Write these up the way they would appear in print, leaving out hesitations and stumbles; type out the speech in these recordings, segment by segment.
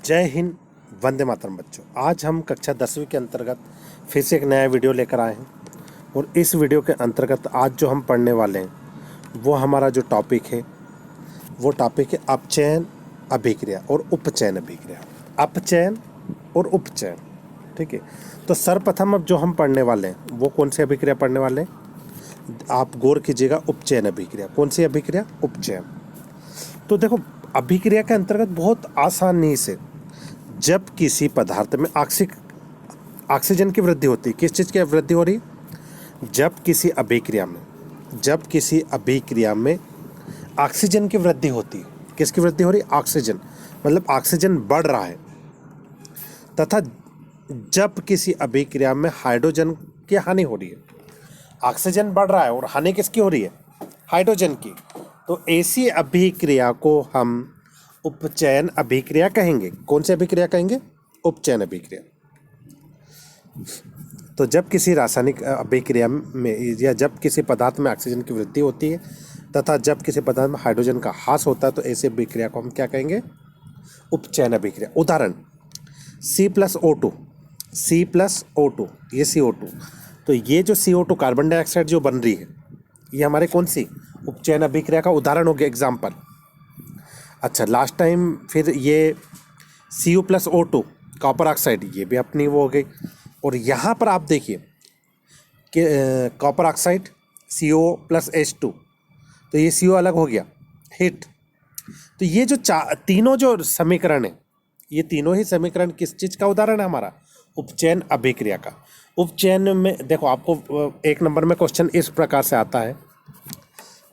जय हिंद, वंदे मातरम बच्चों। आज हम कक्षा 10वीं के अंतर्गत फिर से एक नया वीडियो लेकर आए हैं और इस वीडियो के अंतर्गत आज जो हम पढ़ने वाले हैं वो हमारा जो टॉपिक है वो टॉपिक है अपचयन अभिक्रिया और उपचयन अभिक्रिया। अपचयन और उपचयन, ठीक है। तो सर्वप्रथम अब जो हम पढ़ने वाले हैं वो कौन सी अभिक्रिया पढ़ने वाले हैं? आप गौर कीजिएगा, उपचयन अभिक्रिया। कौन सी अभिक्रिया? उपचयन। तो देखो, अभिक्रिया के अंतर्गत बहुत आसानी से जब किसी पदार्थ में ऑक्सीजन की वृद्धि होती है, किस चीज़ की वृद्धि हो रही है? जब किसी अभिक्रिया में ऑक्सीजन की वृद्धि होती है। किसकी वृद्धि हो रही है? ऑक्सीजन, मतलब ऑक्सीजन बढ़ रहा है। तथा जब किसी अभिक्रिया में हाइड्रोजन की हानि हो रही है। ऑक्सीजन बढ़ रहा है और हानि किसकी हो रही है? हाइड्रोजन की। तो ऐसी अभिक्रिया को हम उपचयन अभिक्रिया कहेंगे। कौन सी अभिक्रिया कहेंगे? उपचयन अभिक्रिया। तो जब किसी रासायनिक अभिक्रिया में या जब किसी पदार्थ में ऑक्सीजन की वृद्धि होती है तथा जब किसी पदार्थ में हाइड्रोजन का ह्रास होता है तो ऐसी अभिक्रिया को हम क्या कहेंगे? उपचयन अभिक्रिया। उदाहरण C+O2, ये CO2। तो ये जो CO2 कार्बन डाइऑक्साइड जो बन रही है ये हमारे कौन सी? उपचयन अभिक्रिया का उदाहरण हो गया, एग्जाम्पल। अच्छा, लास्ट टाइम फिर ये Cu+O2 कॉपर ऑक्साइड, ये भी अपनी वो हो गई। और यहाँ पर आप देखिए कि कॉपर ऑक्साइड CO+H2, तो ये CO अलग हो गया, हिट। तो ये जो तीनों जो समीकरण है, ये तीनों ही समीकरण किस चीज़ का उदाहरण है? हमारा उपचयन अभिक्रिया का। उपचयन में देखो, आपको एक नंबर में क्वेश्चन इस प्रकार से आता है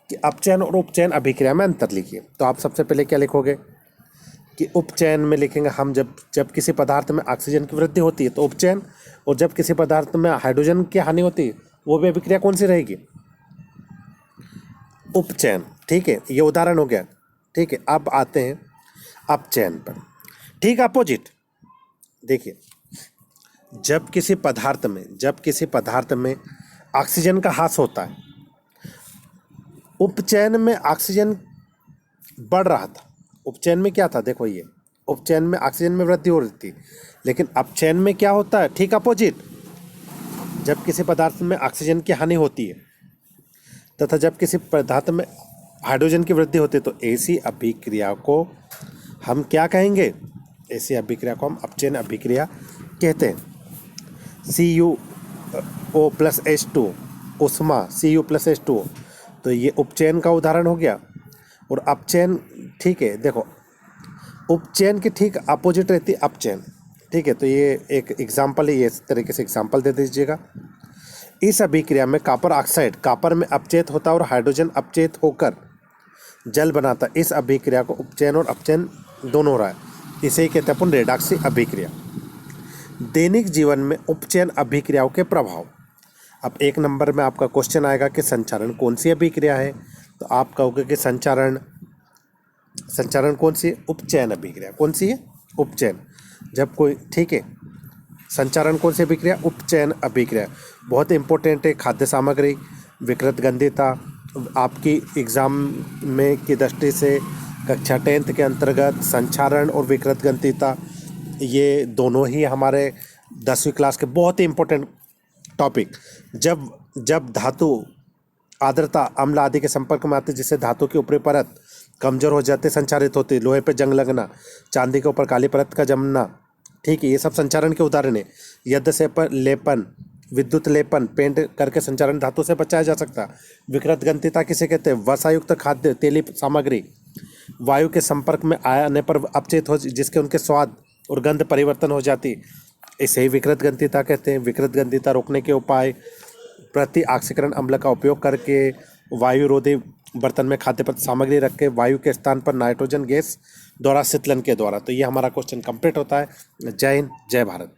कि अपचयन और उपचयन अभिक्रिया में अंतर लिखिए। तो आप सबसे पहले क्या लिखोगे कि उपचयन में लिखेंगे हम जब किसी पदार्थ में ऑक्सीजन की वृद्धि होती है तो उपचयन, और जब किसी पदार्थ में हाइड्रोजन की हानि होती है वो भी अभिक्रिया कौन सी रहेगी? उपचयन। ठीक है, ये उदाहरण हो गया। ठीक है, अब आते हैं अपचयन पर। ठीक अपोजिट देखिए, जब किसी पदार्थ में ऑक्सीजन का ह्रास होता है, उपचयन में ऑक्सीजन बढ़ रहा था। उपचयन में क्या था? देखो, ये उपचयन में ऑक्सीजन में वृद्धि हो रही थी, लेकिन अपचयन में क्या होता है? ठीक अपोजिट। जब किसी पदार्थ में ऑक्सीजन की हानि होती है तथा जब किसी पदार्थ में हाइड्रोजन की वृद्धि होती है तो ऐसी अभिक्रिया को हम क्या कहेंगे? ऐसी अभिक्रिया को हम अपचयन अभिक्रिया कहते हैं। CuO+H2 उष्मा, Cu+H2, तो ये उपचयन का उदाहरण हो गया। और अपचयन, ठीक है, देखो उपचयन की ठीक अपोजिट रहती है अपचयन। ठीक है, तो ये एक एग्जाम्पल है, ये इस तरीके से एग्जाम्पल दे दीजिएगा। इस अभिक्रिया में कॉपर ऑक्साइड कापर में अपचयित होता है और हाइड्रोजन अपचयित होकर जल बनाता है। इस अभिक्रिया को उपचयन और अपचयन दोनों हो रहा है, इसे ही कहते हैं अपन रेडॉक्स अभिक्रिया। दैनिक जीवन में उपचयन अभिक्रियाओं के प्रभाव। अब एक नंबर में आपका क्वेश्चन आएगा कि संचारण कौन सी अभिक्रिया है? तो आप कहोगे कि संचारण कौन सी है? उपचयन अभिक्रिया। कौन सी है? उपचयन। जब कोई, ठीक है, संचारण कौन सी अभिक्रिया? उपचयन अभिक्रिया। बहुत इंपॉर्टेंट है। खाद्य सामग्री, विकृत गंधिता, आपकी एग्जाम में की दृष्टि से कक्षा 10th के अंतर्गत संचारण और विकृत गंधिता, ये दोनों ही हमारे 10वीं क्लास के बहुत ही इंपॉर्टेंट टॉपिक। जब धातु आर्द्रता, अम्ल आदि के संपर्क में आते, जिससे धातु की ऊपरी परत कमजोर हो जाते, संचारित होती। लोहे पे जंग लगना, चांदी के ऊपर काली परत का जमना, ठीक है, ये सब संचारण के उदाहरण है। यद्य से पर लेपन, विद्युत लेपन, पेंट करके संचारण धातु से बचाया जा सकता। विकृत गंधिता किसे कहते हैं? वसायुक्त खाद्य तेली सामग्री वायु के संपर्क में आने पर अपचयित हो, जिसके उनके स्वाद और गंध परिवर्तन हो जाती, इसे ही विकृत गंधिता कहते हैं। विकृत गंधिता रोकने के उपाय: प्रति ऑक्सीकरण अम्ल का उपयोग करके, वायुरोधी बर्तन में खाद्य पदार्थ सामग्री रख के, वायु के स्थान पर नाइट्रोजन गैस द्वारा शीतलन के द्वारा। तो ये हमारा क्वेश्चन कंप्लीट होता है। जय हिंद, जय भारत।